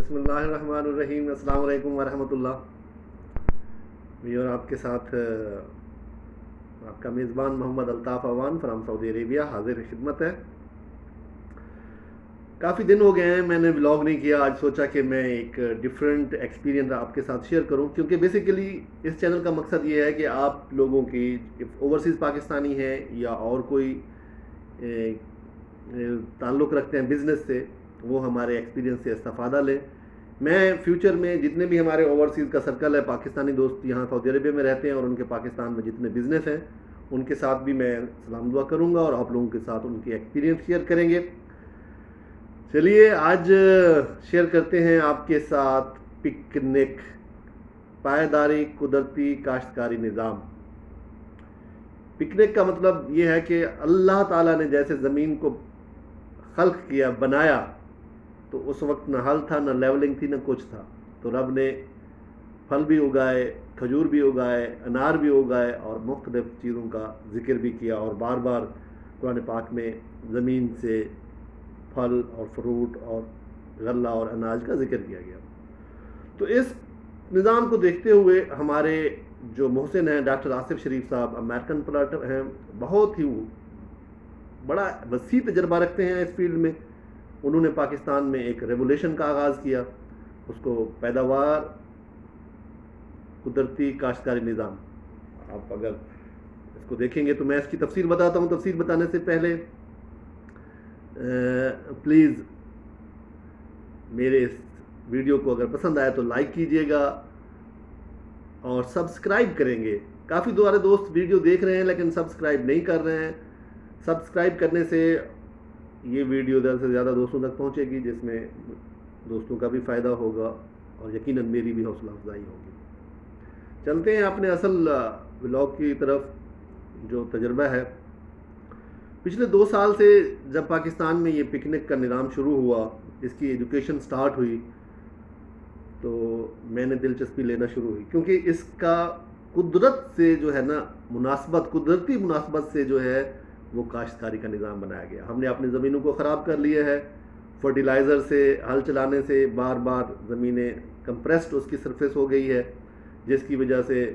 بسم اللہ الرحمن الرحیم. السلام علیکم ورحمۃ اللہ. میں اور آپ کے ساتھ آپ کا میزبان محمد الطاف اوان فرام سعودی عربیہ حاضر خدمت ہے. کافی دن ہو گئے ہیں میں نے ولاگ نہیں کیا. آج سوچا کہ میں ایک ڈفرینٹ ایکسپیرینس آپ کے ساتھ شیئر کروں، کیونکہ بیسیکلی اس چینل کا مقصد یہ ہے کہ آپ لوگوں کی اوورسیز پاکستانی ہیں یا اور کوئی تعلق رکھتے ہیں بزنس سے، وہ ہمارے ایکسپیرینس سے استفادہ لیں. میں فیوچر میں جتنے بھی ہمارے اوورسیز کا سرکل ہے، پاکستانی دوست یہاں سعودی عربیہ میں رہتے ہیں اور ان کے پاکستان میں جتنے بزنس ہیں ان کے ساتھ بھی میں سلام دعا کروں گا اور آپ لوگوں کے ساتھ ان کی ایکسپیرینس شیئر کریں گے. چلیے آج شیئر کرتے ہیں آپ کے ساتھ پکنک، پائیداری قدرتی کاشتکاری نظام. پکنک کا مطلب یہ ہے کہ اللہ تعالیٰ نے جیسے زمین کو خلق کیا، بنایا، تو اس وقت نہ ہل تھا، نہ لیولنگ تھی، نہ کچھ تھا. تو رب نے پھل بھی اگائے، کھجور بھی اگائے، انار بھی اگائے اور مختلف چیزوں کا ذکر بھی کیا. اور بار بار قرآن پاک میں زمین سے پھل اور فروٹ اور غلہ اور اناج کا ذکر کیا گیا. تو اس نظام کو دیکھتے ہوئے ہمارے جو محسن ہیں ڈاکٹر آصف شریف صاحب، امریکن پلاٹر ہیں، بہت ہی بڑا وسیع تجربہ رکھتے ہیں اس فیلڈ میں. انہوں نے پاکستان میں ایک ریولیوشن کا آغاز کیا، اس کو پیداوار قدرتی کاشتکاری نظام. آپ اگر اس کو دیکھیں گے تو میں اس کی تفصیل بتاتا ہوں. تفصیل بتانے سے پہلے پلیز میرے اس ویڈیو کو اگر پسند آئے تو لائک کیجئے گا اور سبسکرائب کریں گے. کافی دوبارہ دوست ویڈیو دیکھ رہے ہیں لیکن سبسکرائب نہیں کر رہے ہیں. سبسکرائب کرنے سے یہ ویڈیو زیادہ سے زیادہ دوستوں تک پہنچے گی، جس میں دوستوں کا بھی فائدہ ہوگا اور یقیناً میری بھی حوصلہ افزائی ہوگی. چلتے ہیں اپنے اصل ولاگ کی طرف. جو تجربہ ہے پچھلے 2 سال سے جب پاکستان میں یہ پکنک کا نظام شروع ہوا، اس کی ایجوکیشن سٹارٹ ہوئی، تو میں نے دلچسپی لینا شروع ہوئی، کیونکہ اس کا قدرت سے جو ہے نا مناسبت، قدرتی مناسبت سے جو ہے وہ کاشتکاری کا نظام بنایا گیا. ہم نے اپنی زمینوں کو خراب کر لیا ہے. فرٹیلائزر سے، ہل چلانے سے بار بار زمینیں کمپریسڈ اس کی سرفیس ہو گئی ہے، جس کی وجہ سے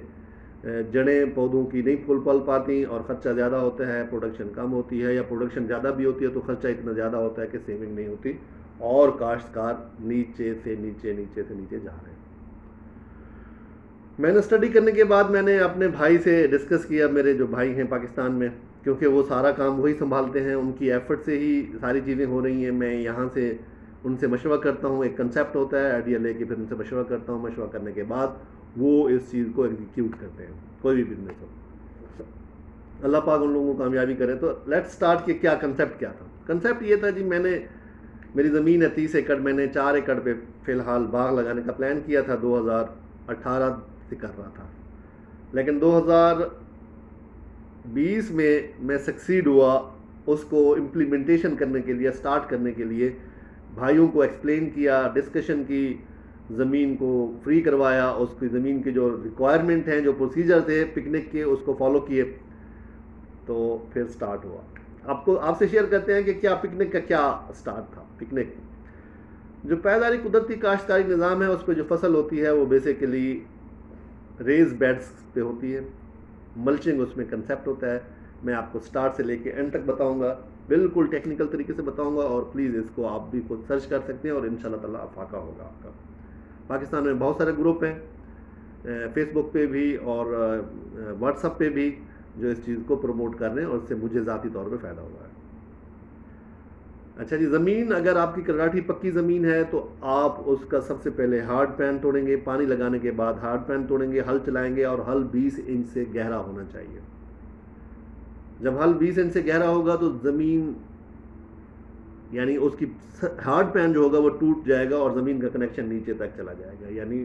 جڑیں پودوں کی نہیں پھول پل پاتی اور خرچہ زیادہ ہوتا ہے، پروڈکشن کم ہوتی ہے، یا پروڈکشن زیادہ بھی ہوتی ہے تو خرچہ اتنا زیادہ ہوتا ہے کہ سیونگ نہیں ہوتی اور کاشتکار نیچے سے نیچے جا رہے ہیں. میں نے اسٹڈی کرنے کے بعد میں نے اپنے بھائی سے ڈسکس کیا. میرے جو بھائی ہیں پاکستان میں، کیونکہ وہ سارا کام وہی سنبھالتے ہیں، ان کی ایفرٹ سے ہی ساری چیزیں ہو رہی ہیں. میں یہاں سے ان سے مشورہ کرتا ہوں، ایک کنسیپٹ ہوتا ہے، آئیڈیا لے کے پھر ان سے مشورہ کرتا ہوں. مشورہ کرنے کے بعد وہ اس چیز کو ایگزیکیوٹ کرتے ہیں، کوئی بھی بزنس ہو. اللہ پاک ان لوگوں کو کامیابی کرے. تو لیٹ سٹارٹ کہ کیا کنسیپٹ کیا تھا. کنسیپٹ یہ تھا جی، میری زمین ہے 30 ایکڑ، میں نے 4 ایکڑ پہ فی الحال باغ لگانے کا پلان کیا تھا. 2018 سے کر رہا تھا، لیکن 2020 میں سکسیڈ ہوا. اس کو امپلیمنٹیشن کرنے کے لیے، سٹارٹ کرنے کے لیے بھائیوں کو ایکسپلین کیا، ڈسکشن کی، زمین کو فری کروایا، اس کی زمین کے جو ریکوائرمنٹ ہیں، جو پروسیجر تھے پکنک کے، اس کو فالو کیے، تو پھر سٹارٹ ہوا. آپ سے شیئر کرتے ہیں کہ کیا پکنک کا کیا سٹارٹ تھا. پکنک جو پائیداری قدرتی کاشتکاری نظام ہے، اس پہ جو فصل ہوتی ہے وہ بیسیکلی ریز بیڈز پہ ہوتی ہے. ملچنگ اس میں کنسیپٹ ہوتا ہے. میں آپ کو سٹارٹ سے لے کے اینڈ تک بتاؤں گا، بالکل ٹیکنیکل طریقے سے بتاؤں گا، اور پلیز اس کو آپ بھی خود سرچ کر سکتے ہیں اور انشاءاللہ تعالیٰ افاقہ ہوگا آپ کا. پاکستان میں بہت سارے گروپ ہیں، فیس بک پہ بھی اور واٹس ایپ پہ بھی، جو اس چیز کو پروموٹ کر رہے ہیں اور اس سے مجھے ذاتی طور پہ فائدہ ہوا ہے. اچھا جی، زمین اگر آپ کی کراٹھی پکی زمین ہے تو آپ اس کا سب سے پہلے ہارڈ پین توڑیں گے. پانی لگانے کے بعد ہارڈ پین توڑیں گے، ہل چلائیں گے، اور ہل 20 انچ سے گہرا ہونا چاہیے. جب ہل 20 انچ سے گہرا ہوگا تو زمین، یعنی اس کی ہارڈ پین جو ہوگا وہ ٹوٹ جائے گا اور زمین کا کنیکشن نیچے تک چلا جائے گا. یعنی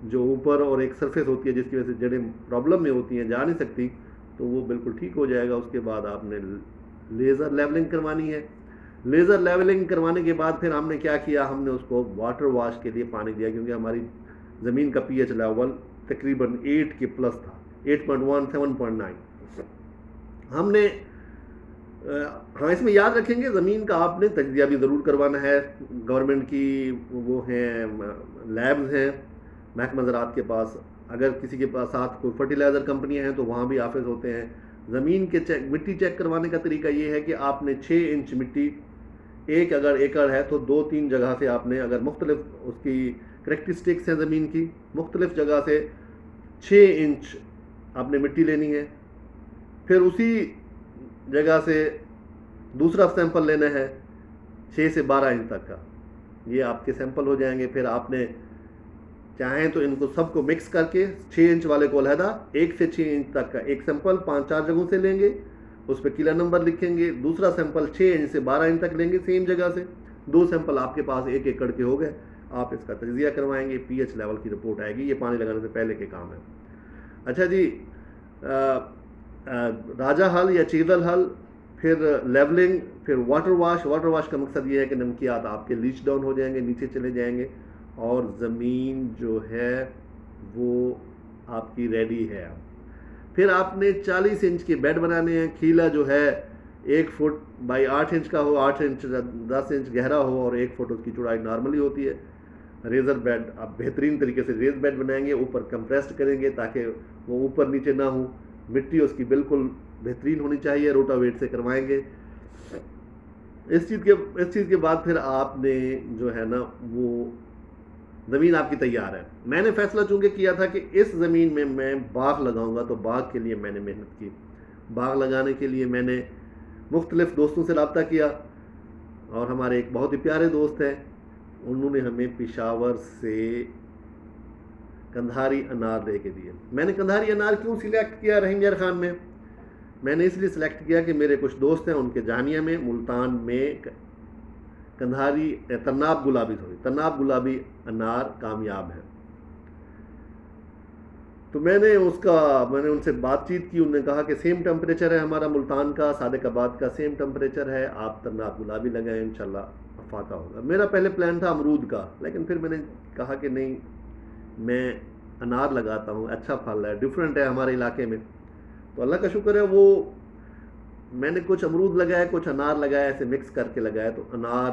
جو اوپر اور ایک سرفیس ہوتی ہے جس کی وجہ سے جڑیں پرابلم میں ہوتی ہیں، جا نہیں سکتی، تو وہ بالکل ٹھیک ہو جائے گا. اس کے بعد آپ نے لیزر لیولنگ کروانی ہے. لیزر لیولنگ کروانے کے بعد پھر ہم نے کیا کیا، ہم نے اس کو واٹر واش کے لیے پانی دیا، کیونکہ ہماری زمین کا پی ایچ لیول تقریباً 8 کے پلس تھا، 8.1 7.9. ہم نے ہاں اس میں یاد رکھیں گے زمین کا آپ نے تجزیہ بھی ضرور کروانا ہے. گورنمنٹ کی وہ ہیں لیبز ہیں محکمہ زراعت کے پاس. اگر کسی کے پاس ساتھ کوئی فرٹیلائزر کمپنیاں ہیں تو وہاں بھی آفس ہوتے ہیں. زمین کے مٹی چیک کروانے کا طریقہ یہ ہے کہ آپ نے 6 انچ مٹی ایک اگر ایکڑ ہے تو 2-3 جگہ سے آپ نے اگر مختلف اس کی کریکٹرسٹکس ہیں زمین کی مختلف جگہ سے 6 انچ آپ نے مٹی لینی ہے. پھر اسی جگہ سے دوسرا سیمپل لینا ہے 6 سے 12 انچ تک کا. یہ آپ کے سیمپل ہو جائیں گے. پھر آپ نے چاہیں تو ان کو سب کو مکس کر کے 6 انچ والے کو علیحدہ 1 سے 6 انچ تک کا ایک سیمپل 5-4 جگہوں سے لیں گے, اس پہ کیلا نمبر لکھیں گے. دوسرا سیمپل 6 انچ سے 12 انچ تک لیں گے سیم جگہ سے. 2 سیمپل آپ کے پاس 1 ایکڑ کے ہو گئے. آپ اس کا تجزیہ کروائیں گے, پی ایچ لیول کی رپورٹ آئے گی. یہ پانی لگانے سے پہلے کے کام ہے. اچھا جی, راجہ حل یا چیزل حل, پھر لیولنگ, پھر واٹر واش. واٹر واش کا مقصد یہ ہے کہ نمکیات آپ کے لیچ ڈاؤن ہو جائیں گے, نیچے چلے جائیں گے اور زمین جو ہے وہ آپ کی ریڈی ہے. پھر آپ نے 40 انچ کے بیڈ بنانے ہیں. کھیلا جو ہے 1 فٹ بائی 8 انچ کا ہو, 8 انچ 10 انچ گہرا ہو اور 1 فٹ اس کی چوڑائی نارملی ہوتی ہے. ریزر بیڈ آپ بہترین طریقے سے ریز بیڈ بنائیں گے, اوپر کمپریسڈ کریں گے تاکہ وہ اوپر نیچے نہ ہو. مٹی اس کی بالکل بہترین ہونی چاہیے, روٹا ویٹ سے کروائیں گے. اس چیز کے بعد پھر آپ نے جو ہے نا وہ زمین آپ کی تیار ہے. میں نے فیصلہ چونکہ کیا تھا کہ اس زمین میں میں باغ لگاؤں گا, تو باغ کے لیے میں نے محنت کی. باغ لگانے کے لیے میں نے مختلف دوستوں سے رابطہ کیا اور ہمارے ایک بہت ہی پیارے دوست ہیں, انہوں نے ہمیں پشاور سے کندھاری انار دے کے دیے. میں نے کندھاری انار کیوں سلیکٹ کیا رحیم یار خان میں نے اس لیے سلیکٹ کیا کہ میرے کچھ دوست ہیں ان کے جانیہ میں ملتان میں کندھاری تناب گلابی انار کامیاب ہے. تو میں نے ان سے بات چیت کی. انہوں نے کہا کہ سیم ٹمپریچر ہے ہمارا ملتان کا, صادق آباد کا سیم ٹمپریچر ہے, آپ تناب گلابی لگائیں انشاءاللہ افاقہ ہوگا. میرا پہلے پلان تھا امرود کا, لیکن پھر میں نے کہا کہ نہیں, میں انار لگاتا ہوں, اچھا پھل ہے, ڈیفرنٹ ہے ہمارے علاقے میں. تو اللہ کا شکر ہے وہ میں نے کچھ امرود لگائے کچھ انار لگائے, ایسے مکس کر کے لگائے. تو انار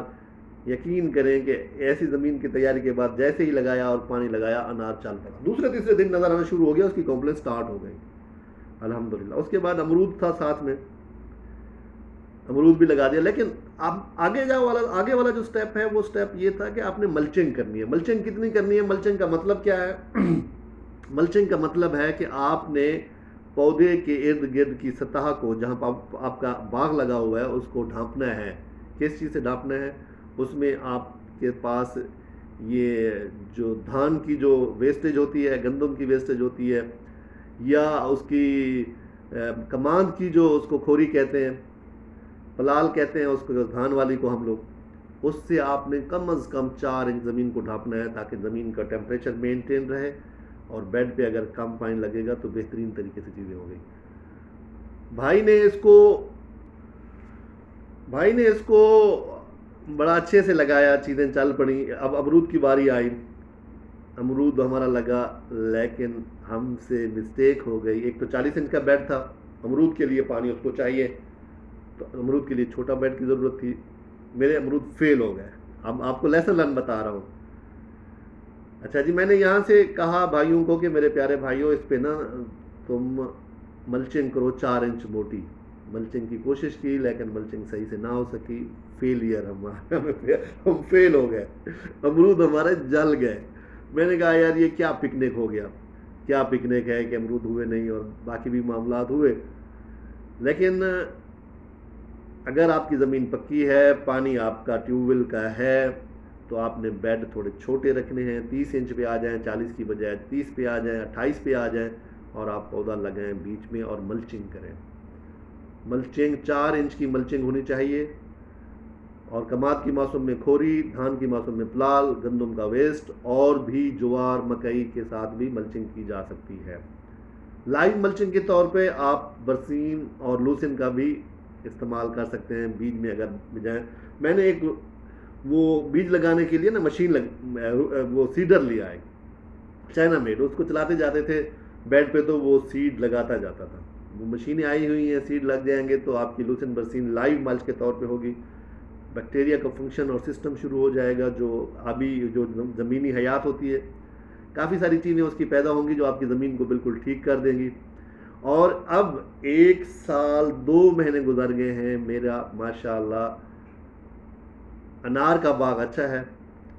یقین کریں کہ ایسی زمین کی تیاری کے بعد جیسے ہی لگایا اور پانی لگایا انار چل پڑا. دوسرے تیسرے دن نظر آنا شروع ہو گیا, اس کی کمپلین سٹارٹ ہو گئی الحمدللہ. اس کے بعد امرود تھا ساتھ میں, امرود بھی لگا دیا. لیکن اب آگے والا جو سٹیپ ہے وہ سٹیپ یہ تھا کہ آپ نے ملچنگ کرنی ہے. ملچنگ کتنی کرنی ہے؟ ملچنگ کا مطلب کیا ہے؟ ملچنگ کا مطلب ہے کہ آپ نے پودے کے ارد گرد کی سطح کو, جہاں آپ کا باغ لگا ہوا ہے, اس کو ڈھانپنا ہے. کس چیز سے ڈھانپنا ہے؟ اس میں آپ کے پاس یہ جو دھان کی جو ویسٹیج ہوتی ہے, گندم کی ویسٹیج ہوتی ہے, یا اس کی کماند کی جو اس کو کھوری کہتے ہیں, پلال کہتے ہیں اس کو, جو دھان والی کو ہم لوگ, اس سے آپ نے کم از کم 4 انچ زمین کو ڈھانپنا ہے تاکہ زمین کا ٹیمپریچر مینٹین رہے. اور بیڈ پہ اگر کم پانی لگے گا تو بہترین طریقے سے چیزیں ہو گئی. بھائی نے اس کو بڑا اچھے سے لگایا, چیزیں چل پڑیں. اب امرود کی باری آئی, امرود ہمارا لگا, لیکن ہم سے مسٹیک ہو گئی. ایک تو 40 انچ کا بیڈ تھا, امرود کے لیے پانی اس کو چاہیے, تو امرود کے لیے چھوٹا بیڈ کی ضرورت تھی. میرے امرود فیل ہو گئے. اب آپ کو لیسن لرن بتا رہا ہوں. اچھا جی, میں نے یہاں سے کہا بھائیوں کو کہ میرے پیارے بھائیوں, اس پہ نا تم ملچنگ کرو 4 انچ موٹی. ملچنگ کی کوشش کی لیکن ملچنگ صحیح سے نہ ہو سکی. فیلئر ہم فیل ہو گئے, امرود ہمارے جل گئے. میں نے کہا یار یہ کیا پکنک ہو گیا, کیا پکنک ہے کہ امرود ہوئے نہیں اور باقی بھی معاملات ہوئے. لیکن اگر آپ کی زمین پکی ہے, پانی آپ کا ٹیوب ویل کا ہے, تو آپ نے بیڈ تھوڑے چھوٹے رکھنے ہیں. 30 انچ پہ آ جائیں, 40 کی بجائے 30 پہ آ جائیں, 28 پہ آ جائیں, اور آپ پودا لگائیں بیچ میں اور ملچنگ کریں. ملچنگ 4 انچ کی ملچنگ ہونی چاہیے. اور کماد کی موسم میں کھوری, دھان کی موسم میں پلال, گندم کا ویسٹ, اور بھی جوار مکئی کے ساتھ بھی ملچنگ کی جا سکتی ہے. لائیو ملچنگ کے طور پہ آپ برسین اور لوسن کا بھی استعمال کر سکتے ہیں بیج میں اگر بجائیں. میں نے ایک وہ بیج لگانے کے لیے نا مشین وہ سیڈر لیا ہے چائنا میڈ, اس کو چلاتے جاتے تھے بیڈ پہ تو وہ سیڈ لگاتا جاتا تھا. وہ مشینیں آئی ہوئی ہیں، سیڈ لگ جائیں گے تو آپ کی لوسن برسین لائیو ملچ کے طور پہ ہوگی. بیکٹیریا کا فنکشن اور سسٹم شروع ہو جائے گا، جو آبی جو زمینی حیات ہوتی ہے، کافی ساری چیزیں اس کی پیدا ہوں گی جو آپ کی زمین کو بالکل ٹھیک کر دیں گی. اور اب 1 سال 2 مہینے گزر گئے ہیں، میرا ماشاءاللہ انار کا باغ اچھا ہے.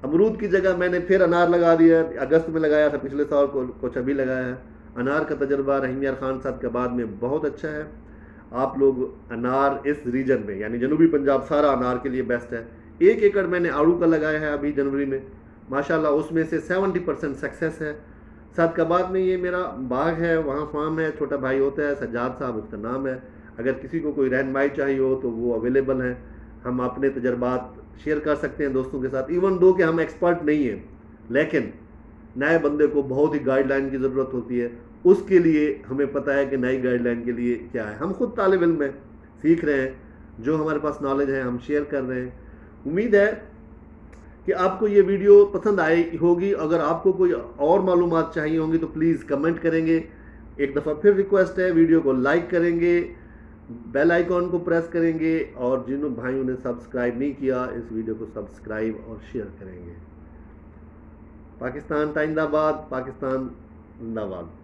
امرود کی جگہ میں نے پھر انار لگا دیا ہے. اگست میں لگایا تھا پچھلے سال کو، کچھ ابھی لگایا ہے. انار کا تجربہ رحیم یار خان صاحب کے بعد میں بہت اچھا ہے. آپ لوگ انار اس ریجن میں یعنی جنوبی پنجاب سارا انار کے لیے بیسٹ ہے. 1 ایکڑ میں نے آڑو کا لگایا ہے ابھی جنوری میں، ماشاءاللہ اس میں سے 70% سکسیس ہے. صادقاباد میں یہ میرا باغ ہے، وہاں فارم ہے، چھوٹا بھائی ہوتا ہے سجاد صاحب اس کا نام ہے. اگر کسی کو کوئی رہنمائی چاہیے ہو تو وہ اویلیبل ہیں. ہم اپنے تجربات شیئر کر سکتے ہیں دوستوں کے ساتھ، ایون دو کہ ہم ایکسپرٹ نہیں ہیں، لیکن نئے بندے کو بہت ہی گائیڈ لائن کی ضرورت ہوتی ہے. اس کے لیے ہمیں پتہ ہے کہ نئی گائیڈ لائن کے لیے کیا ہے. ہم خود طالب علم ہیں، سیکھ رہے ہیں، جو ہمارے پاس نالج ہے ہم شیئر کر رہے ہیں. امید ہے کہ آپ کو یہ ویڈیو پسند آئی ہوگی. اگر آپ کو کوئی اور معلومات چاہیے ہوں گی تو پلیز کمنٹ کریں گے. ایک دفعہ پھر ریکویسٹ ہے، ویڈیو کو لائک کریں گے، بیل آئیکن کو پریس کریں گے، اور جن بھائیوں نے سبسکرائب نہیں کیا اس ویڈیو کو سبسکرائب اور شیئر کریں گے. پاکستان تائندہ باد، پاکستان زندہ باد.